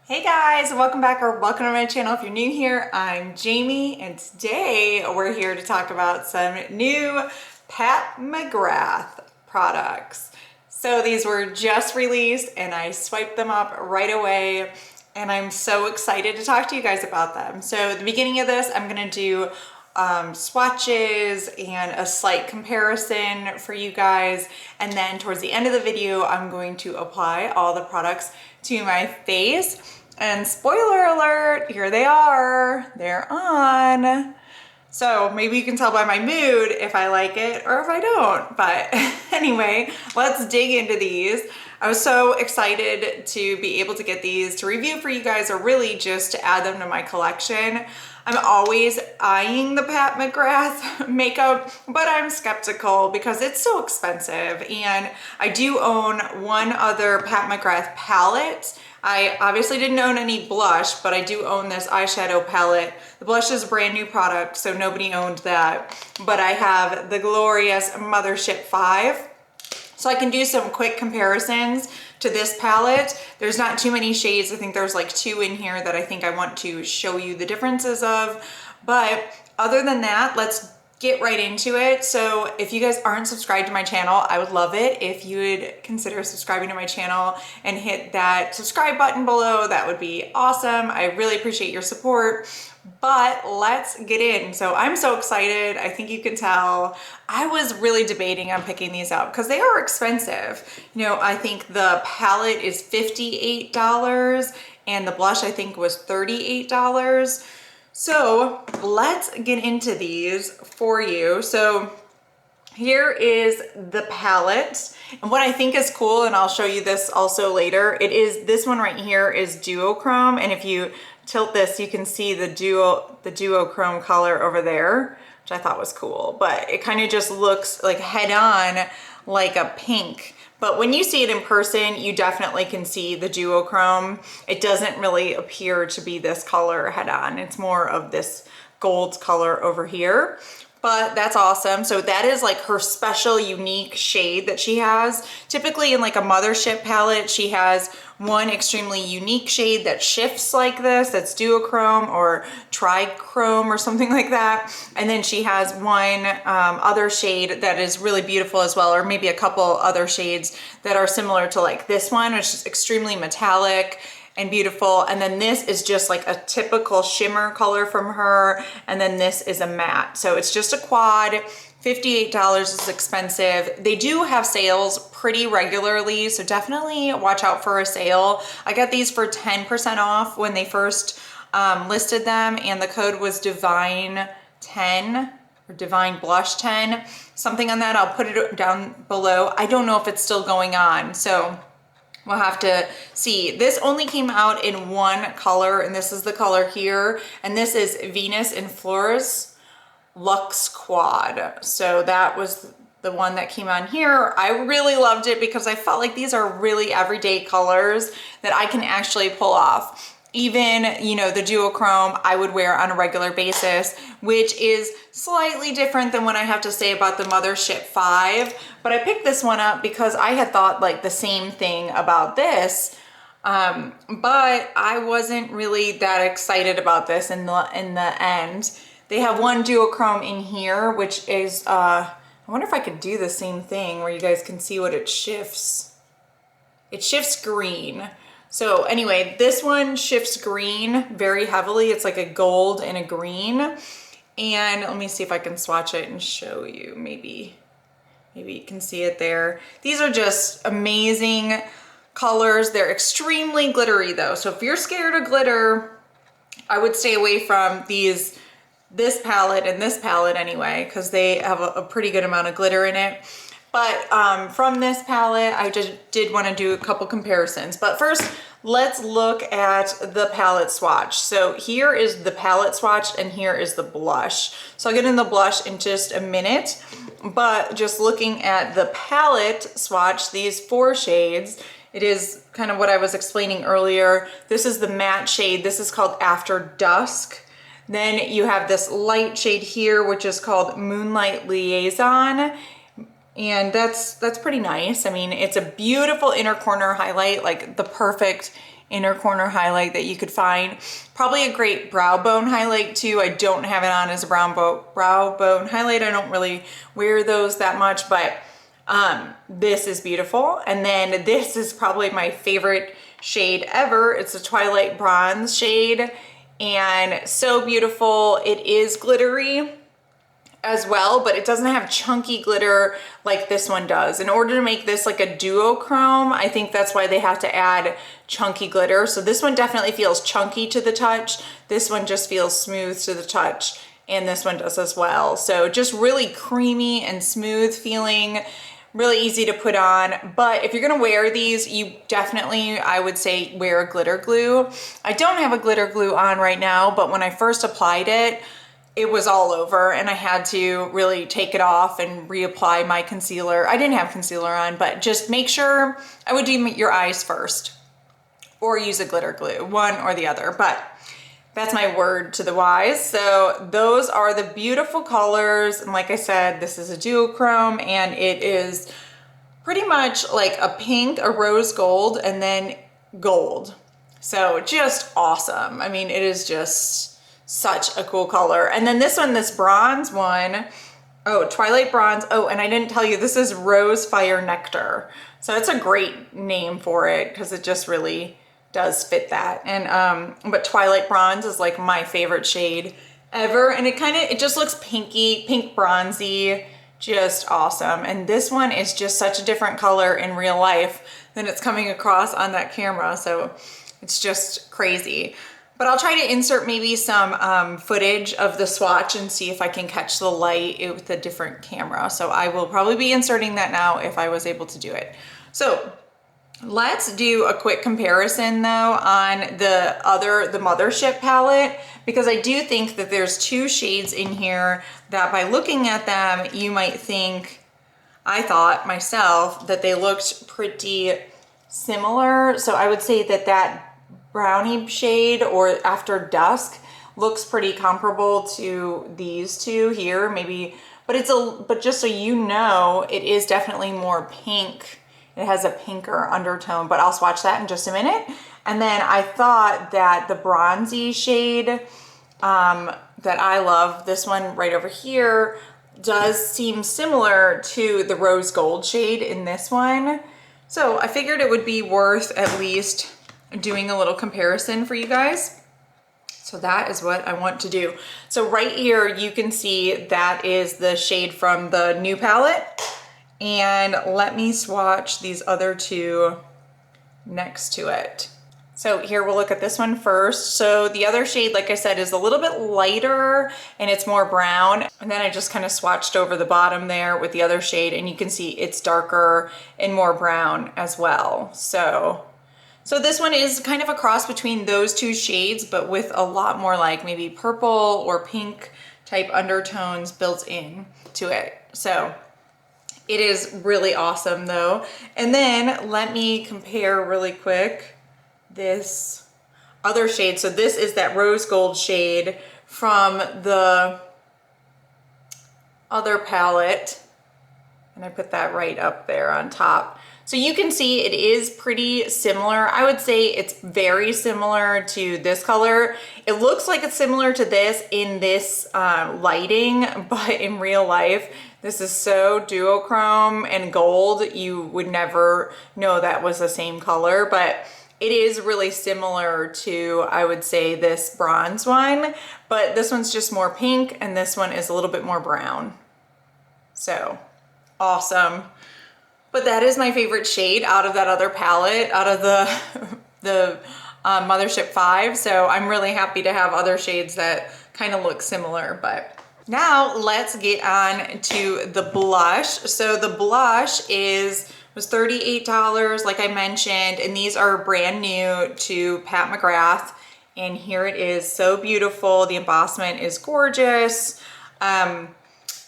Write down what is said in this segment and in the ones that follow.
Hey guys, welcome back or welcome to my channel. If you're new here, I'm Jamie and today we're here to talk about some new Pat McGrath products. So these were just released and I swiped them up right away and I'm so excited to talk to you guys about them. So at the beginning of this, I'm gonna do swatches and a slight comparison for you guys, and then towards the end of the video I'm going to apply all the products to my face. And spoiler alert, here they are, they're on. So maybe you can tell by my mood if I like it or if I don't. But anyway, let's dig into these. I was so excited to be able to get these to review for you guys, or really just to add them to my collection. I'm always eyeing the Pat McGrath makeup, but I'm skeptical because it's so expensive. And I do own one other Pat McGrath palette. I obviously didn't own any blush, but I do own this eyeshadow palette. The blush is a brand new product, so nobody owned that. But I have the glorious Mothership 5. So I can do some quick comparisons to this palette. There's not too many shades. I think there's like 2 in here that I think I want to show you the differences of. But other than that, let's get right into it. So if you guys aren't subscribed to my channel, I would love it if you would consider subscribing to my channel and hit that subscribe button below. That would be awesome. I really appreciate your support. But let's get in. So I'm so excited. I think you can tell. I was really debating on picking these up because they are expensive. You know, I think the palette is $58 and the blush I think was $38. So let's get into these for you. So here is the palette. And what I think is cool, and I'll show you this also later, it is this one right here is duochrome. And if you tilt this, you can see the duochrome color over there, which I thought was cool. But it kind of just looks like head on like a pink. But when you see it in person, you definitely can see the duochrome. It doesn't really appear to be this color head on. It's more of this gold color over here. But that's awesome. So that is like her special unique shade that she has. Typically in like a Mothership palette, she has one extremely unique shade that shifts like this, that's duochrome or trichrome or something like that. And then she has one other shade that is really beautiful as well, or maybe a couple other shades that are similar to like this one, which is extremely metallic and beautiful. And then this is just like a typical shimmer color from her. And then this is a matte. So it's just a quad. $58 is expensive. They do have sales pretty regularly, so definitely watch out for a sale. I got these for 10% off when they first listed them, and the code was Divine10 or Divine Blush 10, something on that. I'll put it down below. I don't know if it's still going on, so we'll have to see. This only came out in one color, and this is the color here, and this is Venus in Fleurs Luxe Quad. So that was the one that came on here. I really loved it because I felt like these are really everyday colors that I can actually pull off. Even, you know, the duochrome I would wear on a regular basis, which is slightly different than what I have to say about the Mothership 5. But I picked this one up because I had thought like the same thing about this. But I wasn't really that excited about this in the end. They have one duochrome in here, which is, I wonder if I could do the same thing where you guys can see what it shifts. It shifts green. So anyway, this one shifts green very heavily. It's like a gold and a green. And let me see if I can swatch it and show you. Maybe you can see it there. These are just amazing colors. They're extremely glittery though. So if you're scared of glitter, I would stay away from this palette and this palette anyway, because they have a pretty good amount of glitter in it. But from this palette, I just did want to do a couple comparisons. But first, let's look at the palette swatch. So here is the palette swatch and here is the blush. So I'll get in the blush in just a minute. But just looking at the palette swatch, these 4 shades, it is kind of what I was explaining earlier. This is the matte shade. This is called After Dusk. Then you have this light shade here, which is called Moonlight Liaison. And that's pretty nice. I mean, it's a beautiful inner corner highlight, like the perfect inner corner highlight that you could find. Probably a great brow bone highlight too. I don't have it on as a brow bone highlight. I don't really wear those that much, but this is beautiful. And then this is probably my favorite shade ever. It's a Twilight Bronze shade and so beautiful. It is glittery as well, but it doesn't have chunky glitter like this one does. In order to make this like a duochrome, I think that's why they have to add chunky glitter. So this one definitely feels chunky to the touch. This one just feels smooth to the touch, and this one does as well. So just really creamy and smooth feeling, really easy to put on. But if you're gonna wear these, you definitely, I would say, wear a glitter glue. I don't have a glitter glue on right now, but when I first applied it, it was all over and I had to really take it off and reapply my concealer. I didn't have concealer on, but just make sure, I would do your eyes first or use a glitter glue, one or the other, but that's my word to the wise. So those are the beautiful colors. And like I said, this is a duochrome and it is pretty much like a pink, a rose gold, and then gold. So just awesome. I mean, it is just such a cool color. And then this one, this bronze one, oh, Twilight Bronze. Oh, and I didn't tell you, this is Rose Fire Nectar. So it's a great name for it because it just really does fit that. And but Twilight Bronze is like my favorite shade ever. And it just looks pinky, pink bronzy, just awesome. And this one is just such a different color in real life than it's coming across on that camera. So it's just crazy. But I'll try to insert maybe some footage of the swatch and see if I can catch the light with a different camera. So I will probably be inserting that now if I was able to do it. So let's do a quick comparison though on the Mothership palette, because I do think that there's two shades in here that by looking at them, you might think, I thought myself, that they looked pretty similar. So I would say that that brownie shade or After Dusk looks pretty comparable to these two here, maybe, but just so you know, it is definitely more pink. It has a pinker undertone, but I'll swatch that in just a minute. And then I thought that the bronzy shade that I love, this one right over here, does seem similar to the rose gold shade in this one. So I figured it would be worth at least doing a little comparison for you guys. So that is what I want to do. So right here, you can see that is the shade from the new palette. And let me swatch these other two next to it. So here we'll look at this one first. So the other shade, like I said, is a little bit lighter and it's more brown. And then I just kind of swatched over the bottom there with the other shade and you can see it's darker and more brown as well. So this one is kind of a cross between those two shades, but with a lot more like maybe purple or pink type undertones built in to it. So it is really awesome though. And then let me compare really quick this other shade. So this is that rose gold shade from the other palette. And I put that right up there on top. So you can see it is pretty similar. I would say it's very similar to this color. It looks like it's similar to this in this lighting, but in real life, this is so duochrome and gold, you would never know that was the same color, but it is really similar to, I would say, this bronze one, but this one's just more pink and this one is a little bit more brown. So awesome. But that is my favorite shade out of that other palette, out of the Mothership 5. So I'm really happy to have other shades that kind of look similar. But now let's get on to the blush. So the blush was $38, like I mentioned, and these are brand new to Pat McGrath. And here it is, so beautiful. The embossment is gorgeous.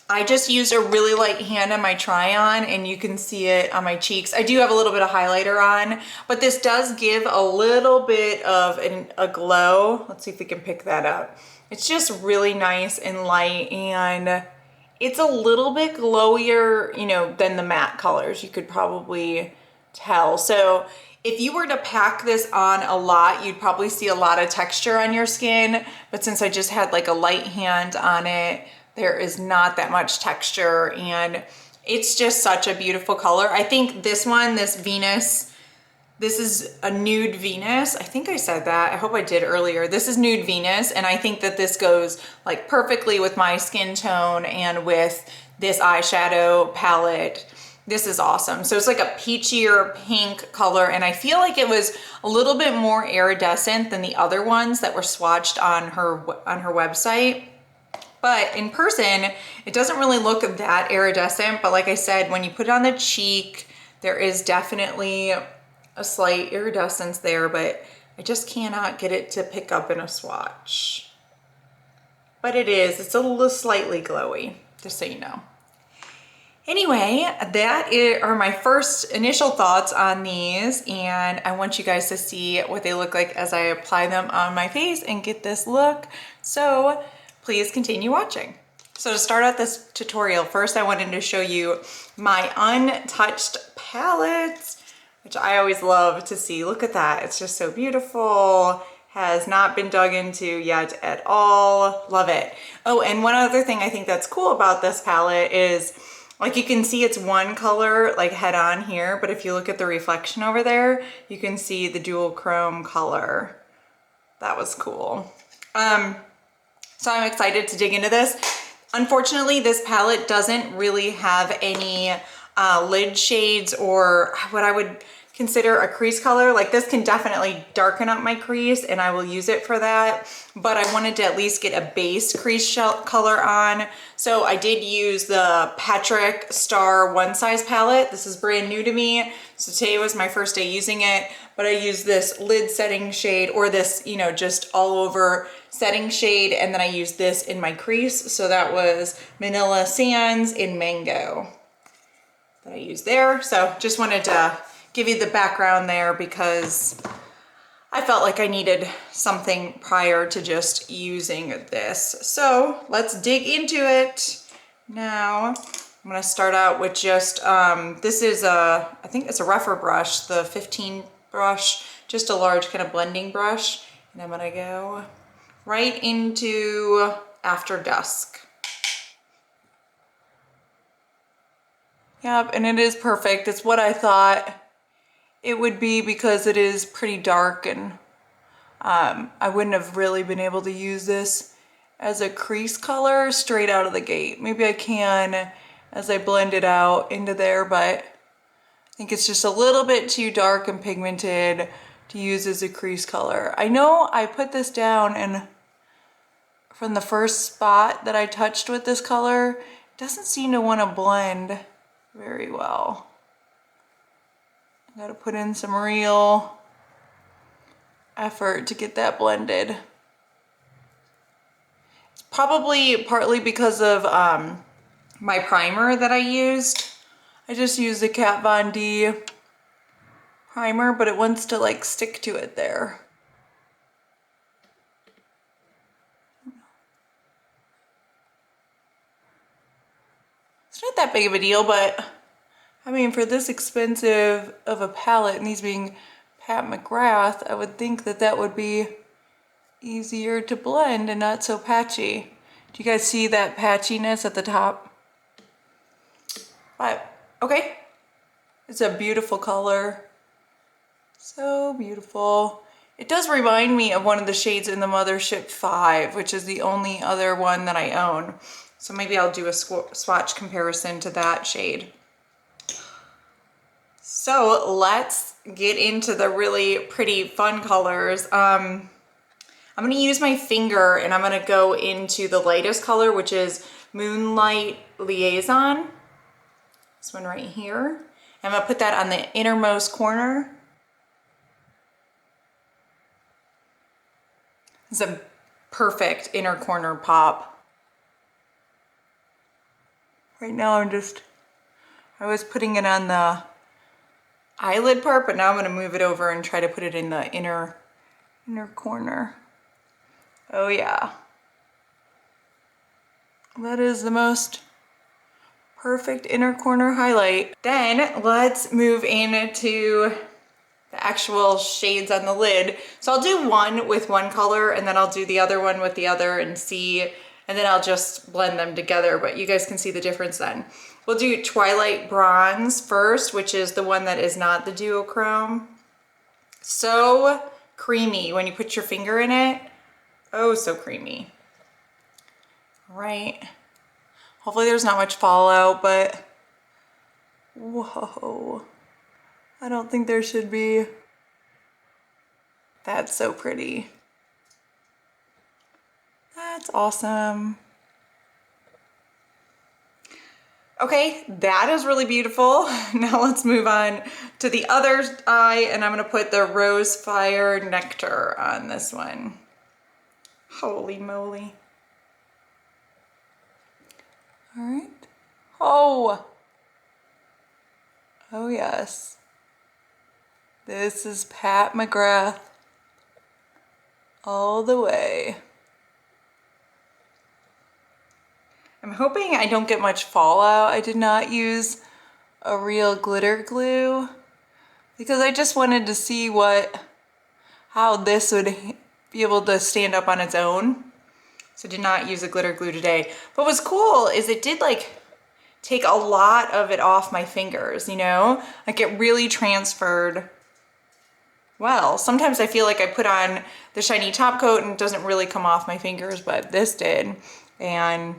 I just used a really light hand on my try-on and you can see it on my cheeks. I do have a little bit of highlighter on, but this does give a little bit of a glow. Let's see if we can pick that up. It's just really nice and light and it's a little bit glowier, you know, than the matte colors. You could probably tell. So If you were to pack this on a lot, you'd probably see a lot of texture on your skin, but since I just had like a light hand on it, there is not that much texture, and it's just such a beautiful color. I think this one, this Venus, this is a Nude Venus. I think I said that. I hope I did earlier. This is Nude Venus, and I think that this goes like perfectly with my skin tone and with this eyeshadow palette. This is awesome. So it's like a peachier pink color, and I feel like it was a little bit more iridescent than the other ones that were swatched on her website. But in person, it doesn't really look that iridescent, but like I said, when you put it on the cheek, there is definitely a slight iridescence there, but I just cannot get it to pick up in a swatch. But it's a little slightly glowy, just so you know. Anyway, that are my first initial thoughts on these, and I want you guys to see what they look like as I apply them on my face and get this look. So please continue watching. So to start out this tutorial, first I wanted to show you my untouched palettes, which I always love to see. Look at that, it's just so beautiful. Has not been dug into yet at all. Love it. Oh, and one other thing I think that's cool about this palette is, like, you can see it's one color like head on here, but if you look at the reflection over there, you can see the dual chrome color. That was cool. So I'm excited to dig into this. Unfortunately, this palette doesn't really have any lid shades or what I would consider a crease color. Like, this can definitely darken up my crease, and I will use it for that, but I wanted to at least get a base crease color on. So I did use the Patrick Star One Size palette. This is brand new to me, so today was my first day using it, but I used this lid setting shade, or this, you know, just all over setting shade, and then I used this in my crease. So that was Manila Sands in Mango that I used there. So just wanted to give you the background there because I felt like I needed something prior to just using this. So let's dig into it. Now I'm gonna start out with just, this is I think it's a rougher brush, the 15 brush, just a large kind of blending brush. And I'm gonna go right into After Dusk. Yep, and it is perfect. It's what I thought it would be because it is pretty dark, and I wouldn't have really been able to use this as a crease color straight out of the gate. Maybe I can as I blend it out into there, but I think it's just a little bit too dark and pigmented to use as a crease color. I know I put this down, and from the first spot that I touched with this color, it doesn't seem to want to blend very well. I gotta put in some real effort to get that blended. It's probably partly because of my primer that I used. I just used the Kat Von D primer, but it wants to like stick to it there. It's not that big of a deal, but I mean, for this expensive of a palette, and these being Pat McGrath, I would think that that would be easier to blend and not so patchy. Do you guys see that patchiness at the top? But, okay. It's a beautiful color. So beautiful. It does remind me of one of the shades in the Mothership 5, which is the only other one that I own. So maybe I'll do a swatch comparison to that shade. So let's get into the really pretty fun colors. I'm gonna use my finger, and I'm gonna go into the lightest color, which is Moonlight Liaison. This one right here. I'm gonna put that on the innermost corner. It's a perfect inner corner pop. Right now I was putting it on the eyelid part, but now I'm going to move it over and try to put it in the inner corner. Oh yeah. That is the most perfect inner corner highlight. Then let's move into the actual shades on the lid. So I'll do one with one color and then I'll do the other one with the other and see, and then I'll just blend them together, but you guys can see the difference then. We'll do Twilight Bronze first, which is the one that is not the duochrome. So creamy when you put your finger in it. Oh, so creamy. All right. Hopefully there's not much fallout, but whoa. I don't think there should be. That's so pretty. That's awesome. Okay, that is really beautiful. Now let's move on to the other eye, and I'm gonna put the Rose Fire Nectar on this one. Holy moly. All right. Oh. Oh yes. This is Pat McGrath all the way. I'm hoping I don't get much fallout. I did not use a real glitter glue because I just wanted to see how this would be able to stand up on its own. So I did not use a glitter glue today. But what's cool is it did like take a lot of it off my fingers, you know? Like it really transferred well. Sometimes I feel like I put on the shiny top coat and it doesn't really come off my fingers, but this did. And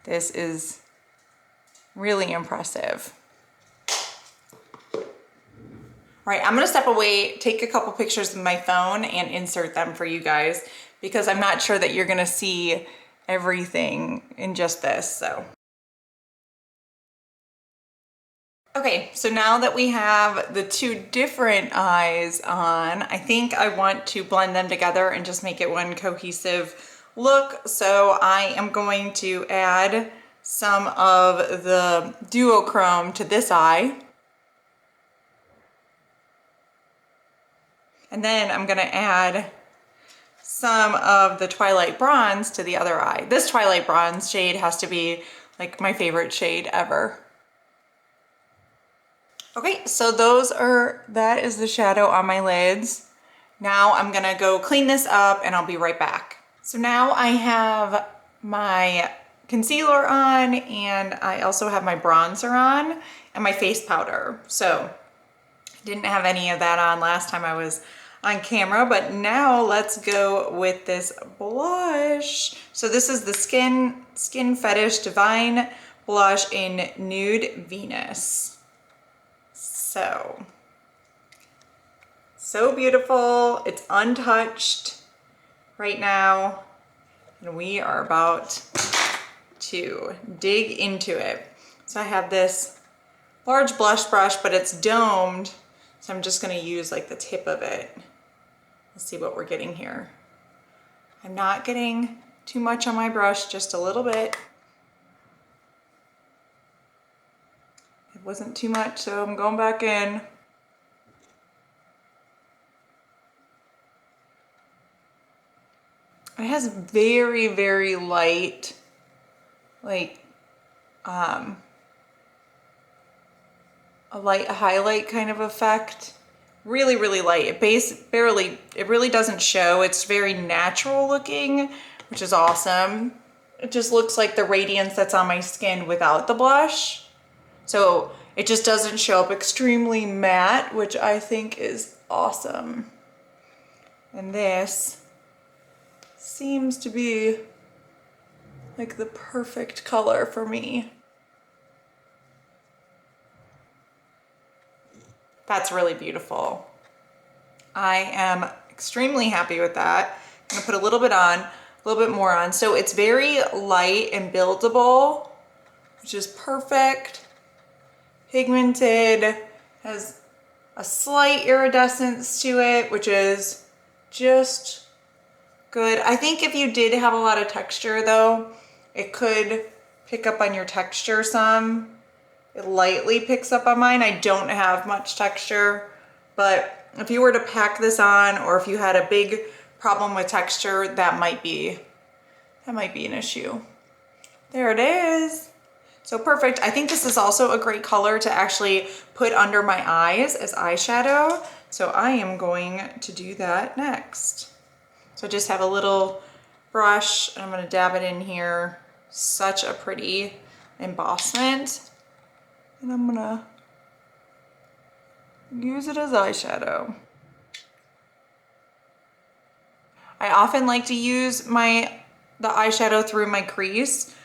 this is really impressive. All right, I'm gonna step away, take a couple pictures with my phone and insert them for you guys because I'm not sure that you're gonna see everything in just this, so. Okay, so now that we have the two different eyes on, I think I want to blend them together and just make it one cohesive look. So I am going to add some of the duochrome to this eye. And then I'm gonna add some of the Twilight Bronze to the other eye. This Twilight Bronze shade has to be like my favorite shade ever. Okay, so that is the shadow on my lids. Now I'm gonna go clean this up and I'll be right back. So now I have my concealer on and I also have my bronzer on and my face powder. So I didn't have any of that on last time I was on camera, but now let's go with this blush. So this is the Skin Fetish Divine Blush in Nude Venus. So beautiful. It's untouched right now. And we are about to dig into it. So I have this large blush brush, but it's domed. So I'm just gonna use like the tip of it. Let's see what we're getting here. I'm not getting too much on my brush, just a little bit. It wasn't too much, so I'm going back in. It has very, very light, like, a light highlight kind of effect. Really, really light. It really doesn't show. It's very natural looking, which is awesome. It just looks like the radiance that's on my skin without the blush. So it just doesn't show up extremely matte, which I think is awesome. And this seems to be like the perfect color for me. That's really beautiful. I am extremely happy with that. I'm gonna put a little bit on, a little bit more on. So it's very light and buildable, which is perfect. Pigmented, has a slight iridescence to it, which is just good. I think if you did have a lot of texture though, it could pick up on your texture some. It lightly picks up on mine. I don't have much texture, but if you were to pack this on or if you had a big problem with texture, that might be an issue. There it is. So perfect. I think this is also a great color to actually put under my eyes as eyeshadow. So I am going to do that next. So I just have a little brush and I'm gonna dab it in here. Such a pretty embossment. And I'm gonna use it as eyeshadow. I often like to use the eyeshadow through my crease,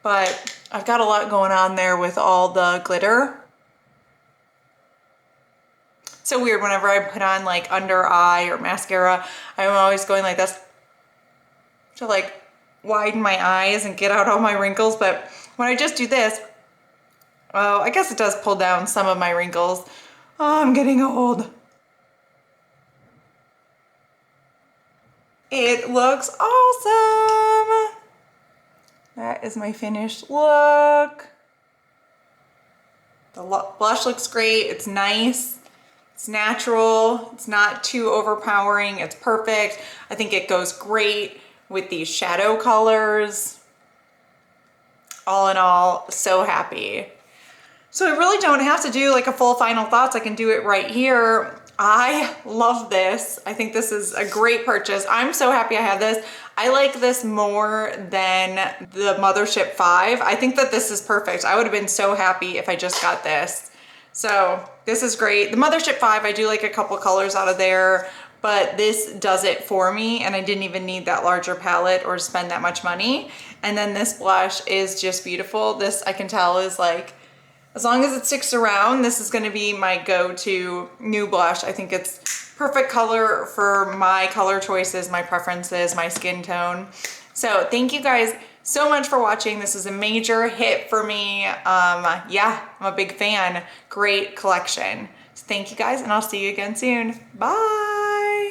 but I've got a lot going on there with all the glitter. It's so weird whenever I put on like under eye or mascara, I'm always going like this to like widen my eyes and get out all my wrinkles. But when I just do this, oh, I guess it does pull down some of my wrinkles. Oh, I'm getting old. It looks awesome. That is my finished look. The blush looks great. It's nice. It's natural. It's not too overpowering. It's perfect. I think it goes great with these shadow colors. All in all, so happy. So I really don't have to do like a full final thoughts. I can do it right here. I love this. I think this is a great purchase. I'm so happy I have this. I like this more than the Mothership 5. I think that this is perfect. I would have been so happy if I just got this. So this is great. The Mothership 5, I do like a couple colors out of there, but this does it for me and I didn't even need that larger palette or spend that much money. And then this blush is just beautiful. This I can tell is like, as long as it sticks around, this is gonna be my go-to new blush. I think it's perfect color for my color choices, my preferences, my skin tone. So thank you guys so much for watching. This is a major hit for me. Yeah, I'm a big fan. Great collection. So thank you guys and I'll see you again soon. Bye.